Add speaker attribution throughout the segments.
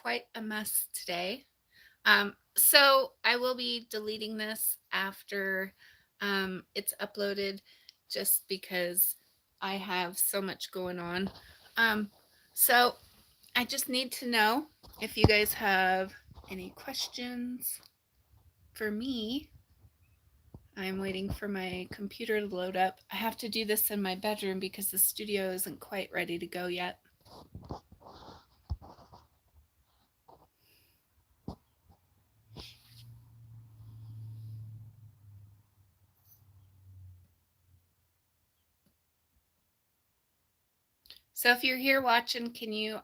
Speaker 1: quite a mess today. So I will be deleting this after it's uploaded just because I have so much going on. Um, so I just need to know if you guys have any questions for me. I'm waiting for my computer to load up. I have to do this in my bedroom because the studio isn't quite ready to go yet. So if you're here watching, can you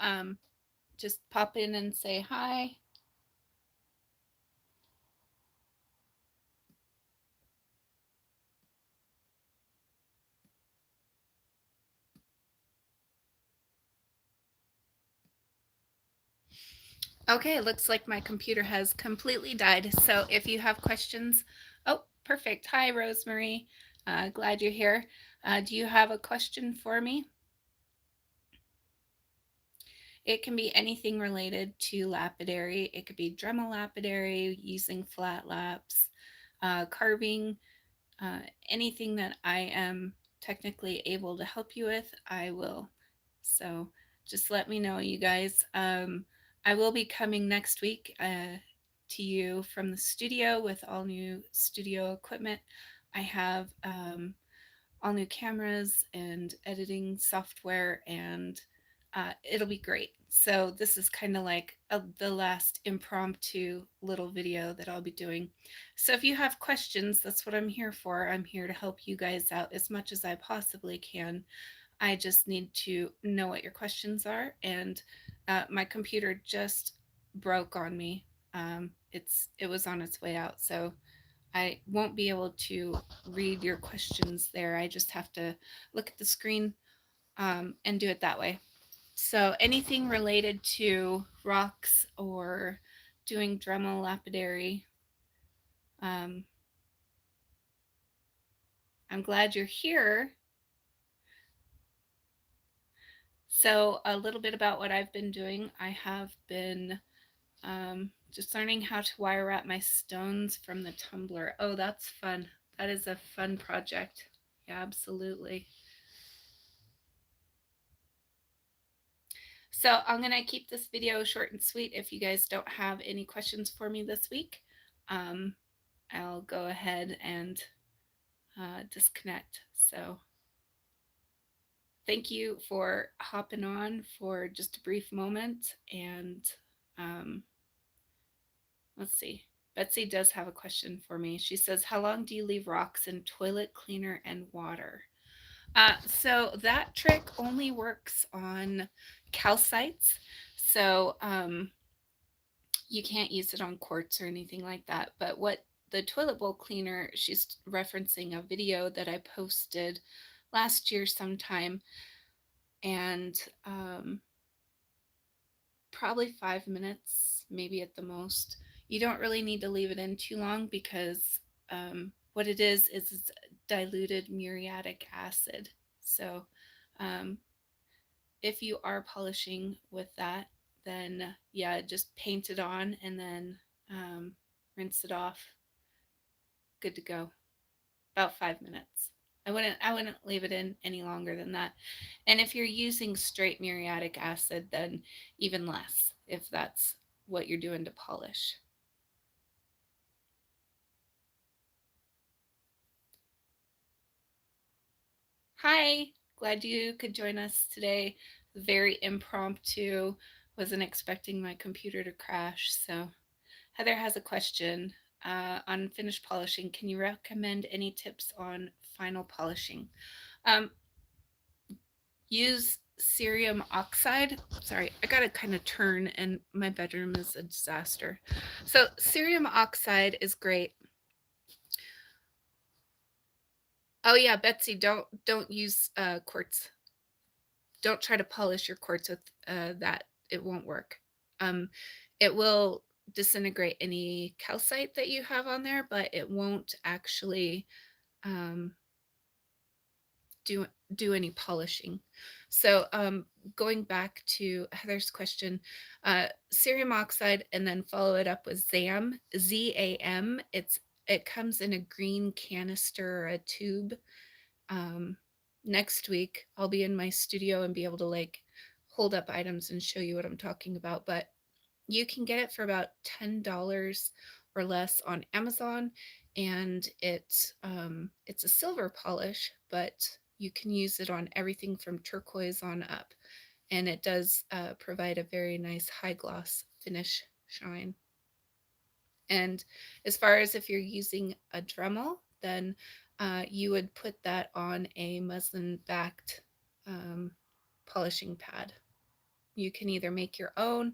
Speaker 1: just pop in and say hi? Okay, it looks like my computer has completely died. So if you have questions, oh, perfect. Hi, Rosemary. Glad you're here. Do you have a question for me? It can be anything related to lapidary. It could be Dremel lapidary, using flat laps, carving, anything that I am technically able to help you with, I will. So just let me know, you guys. I will be coming next week to you from the studio with all new studio equipment. I have all new cameras and editing software, and it'll be great. So this is kind of like the last impromptu little video that I'll be doing. So if you have questions, that's what I'm here for. I'm here to help you guys out as much as I possibly can. I just need to know what your questions are, and my computer just broke on me. It was on its way out, so I won't be able to read your questions there. I just have to look at the screen and do it that way. So anything related to rocks or doing Dremel lapidary, um, I'm glad you're here. So a little bit about what I've been doing. I have been just learning how to wire wrap my stones from the tumbler. Oh, that's fun. That is a fun project. Yeah, absolutely. So I'm going to keep this video short and sweet. If you guys don't have any questions for me this week, I'll go ahead and disconnect. So thank you for hopping on for just a brief moment. And um, let's see. Betsy does have a question for me. She says, how long do you leave rocks in toilet cleaner and water? So that trick only works on calcites. So you can't use it on quartz or anything like that. But what the toilet bowl cleaner, she's referencing a video that I posted last year sometime, and probably 5 minutes, maybe at the most. You don't really need to leave it in too long because what it is it's diluted muriatic acid. So um, if you are polishing with that, then yeah, just paint it on and then rinse it off. Good to go. About 5 minutes. I wouldn't leave it in any longer than that. And if you're using straight muriatic acid, then even less, if that's what you're doing to polish. Hi, glad you could join us today. Very impromptu. Wasn't expecting my computer to crash. So Heather has a question on finished polishing. Can you recommend any tips on final polishing? Use cerium oxide. Sorry, I gotta kind of turn, and my bedroom is a disaster. So cerium oxide is great. Oh yeah, Betsy, don't use quartz. Don't try to polish your quartz with that. It won't work. It will disintegrate any calcite that you have on there, but it won't actually do do any polishing. So going back to Heather's question, cerium oxide, and then follow it up with ZAM, ZAM. It comes in a green canister or a tube. um, Next week I'll be in my studio and be able to like hold up items and show you what I'm talking about. But you can get it for about $10 or less on Amazon, and it's a silver polish, but you can use it on everything from turquoise on up, and it does provide a very nice high gloss finish shine. And as far as if you're using a Dremel, then you would put that on a muslin backed um, polishing pad. You can either make your own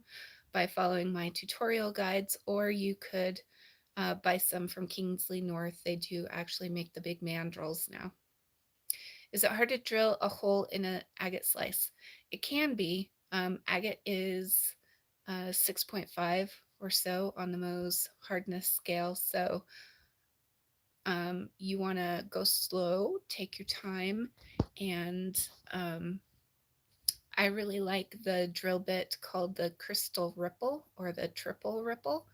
Speaker 1: by following my tutorial guides, or you could buy some from Kingsley North. They do actually make the big mandrels now. Is it hard to drill a hole in an agate slice? It can be. Agate is 6.5 or so on the Mohs hardness scale. So you want to go slow, take your time, and I really like the drill bit called the Crystal Ripple or the Triple Ripple,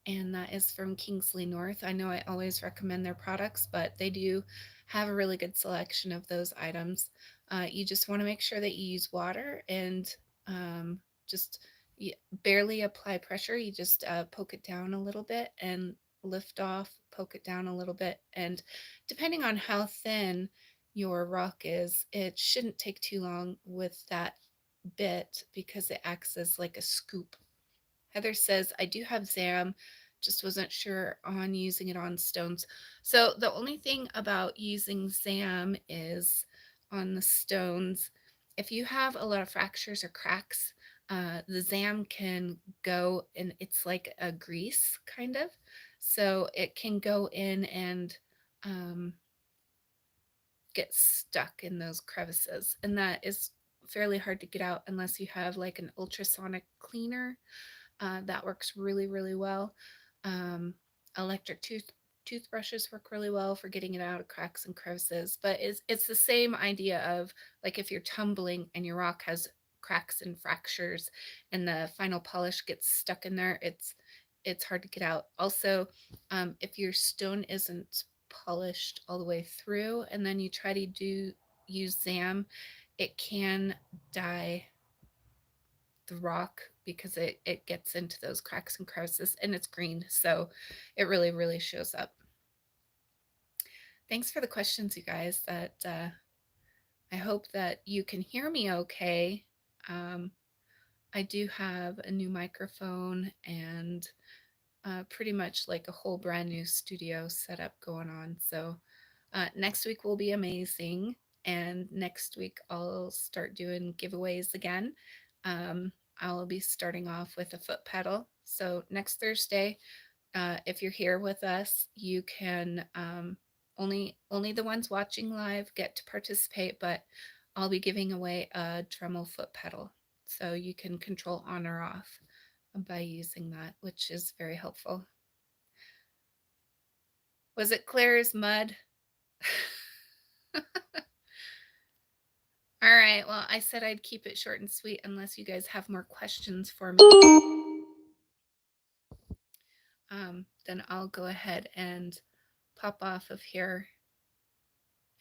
Speaker 1: and that is from Kingsley North. I know I always recommend their products, but they do have a really good selection of those items. You just want to make sure that you use water and just barely apply pressure. You just poke it down a little bit and lift off, poke it down a little bit. And depending on how thin your rock is, it shouldn't take too long with that bit because it acts as like a scoop. Heather says, I do have ZAM, just wasn't sure on using it on stones. So the only thing about using ZAM is on the stones, if you have a lot of fractures or cracks, the ZAM can go, and it's like a grease kind of. So it can go in and get stuck in those crevices. And that is fairly hard to get out unless you have like an ultrasonic cleaner. That works really, really well. Um, electric toothbrushes work really well for getting it out of cracks and crevices. But it's the same idea of like if you're tumbling and your rock has cracks and fractures and the final polish gets stuck in there, it's hard to get out. Also, if your stone isn't polished all the way through and then you try to use ZAM, it can dye the rock because it gets into those cracks and crevices, and it's green, so it really, really shows up. Thanks for the questions, you guys. That I hope that you can hear me okay. I do have a new microphone and pretty much like a whole brand new studio setup going on. So next week will be amazing. And next week I'll start doing giveaways again. I'll be starting off with a foot pedal. So next Thursday, if you're here with us, you can only the ones watching live get to participate, but I'll be giving away a Dremel foot pedal. So you can control on or off by using that, which is very helpful. Was it clear as mud? All right, well, I said I'd keep it short and sweet unless you guys have more questions for me. Then I'll go ahead and pop off of here.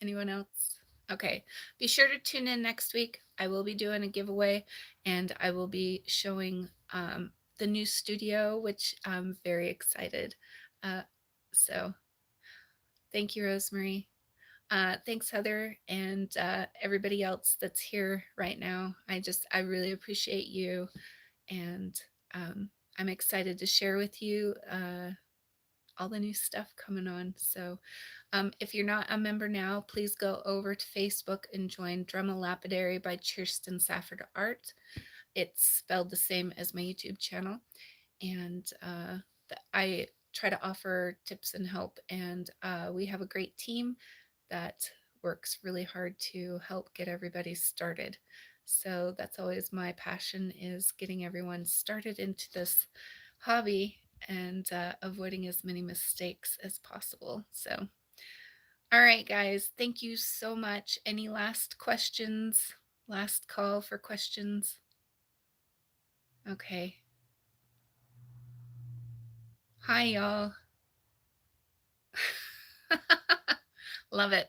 Speaker 1: Anyone else? Okay, be sure to tune in next week. I will be doing a giveaway, and I will be showing the new studio, which I'm very excited. So thank you, Rosemary. Thanks, Heather, and everybody else that's here right now. I really appreciate you, and I'm excited to share with you all the new stuff coming on. So if you're not a member now, please go over to Facebook and join Dremel Lapidary by Kirsten Safford Art. It's spelled the same as my YouTube channel, and I try to offer tips and help, and we have a great team that works really hard to help get everybody started. So that's always my passion, is getting everyone started into this hobby and avoiding as many mistakes as possible. So All right, guys. Thank you so much. Any last questions? Last call for questions? Okay. Hi, y'all. Love it.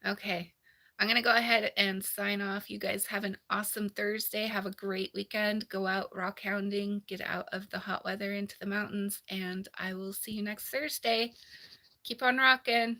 Speaker 1: Okay. I'm going to go ahead and sign off. You guys have an awesome Thursday. Have a great weekend. Go out rock hounding, get out of the hot weather into the mountains, and I will see you next Thursday. Keep on rocking.